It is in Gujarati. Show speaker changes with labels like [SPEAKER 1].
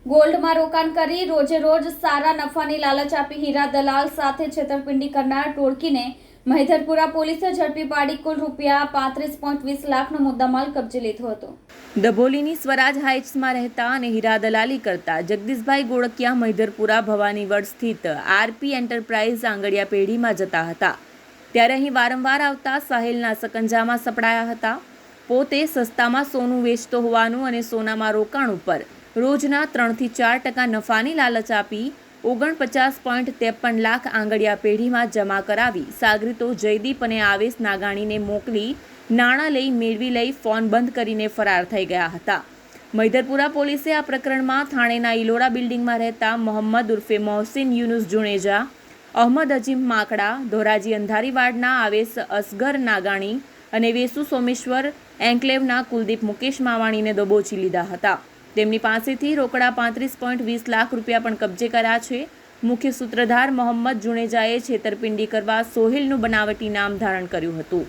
[SPEAKER 1] ગોલ્ડમાં રોકાણ કરી રોજે રોજ સારા નફાની લાલચ આપી હીરા દલાલ સાથે છેતરપિંડી કરનાર ટોળકીને મહિધરપુરા પોલીસે ઝડપી પાડી કુલ રૂપિયા 35.20 લાખનો મુદ્દામાલ કબજે લીધો હતો।
[SPEAKER 2] ડભોલીની સ્વરાજ હાઇટ્સમાં રહેતા અને હીરા દલાલી કરતા જગદીશભાઈ ગોળકિયા મહિધરપુરા ભવાનીવડ સ્થિત આરપી એન્ટરપ્રાઇઝ આંગડિયા પેઢીમાં જતા હતા ત્યારે અહીં વારંવાર આવતા સાહિલના સકંજામાં સપડાયા હતા। પોતે સસ્તામાં સોનું વેચતો હોવાનું અને સોનામાં રોકાણ ઉપર રોજના 3 થી 4% નફાની લાલચ આપી 49.53 લાખ આંગડિયા પેઢીમાં જમા કરાવી સાગરીતો જયદીપ અને આવેશ નાગાણીને મોકલી નાણાં લઈ મેળવી લઈ ફોન બંધ કરીને ફરાર થઈ ગયા હતા। મહિધરપુરા પોલીસે આ પ્રકરણમાં થાણેના ઇલોડા બિલ્ડિંગમાં રહેતા મોહમ્મદ ઉર્ફે મોહસિન યુનુસ જુણેજા, અહમદ અજીમ માકડા, ધોરાજી અંધારીવાડના આવેશ અસગર નાગાણી અને વેસુ સોમેશ્વર એન્કલેવના કુલદીપ મુકેશ માવાણીને દબોચી લીધા હતા। તેમની પાસેથી રોકડા 35.20 લાખ રૂપિયા પણ કબજે કર્યા છે। મુખ્ય સૂત્રધાર મોહમ્મદ જુણેજાએ છેતરપિંડી કરવા સોહિલનું બનાવટી નામ ધારણ કર્યું હતું।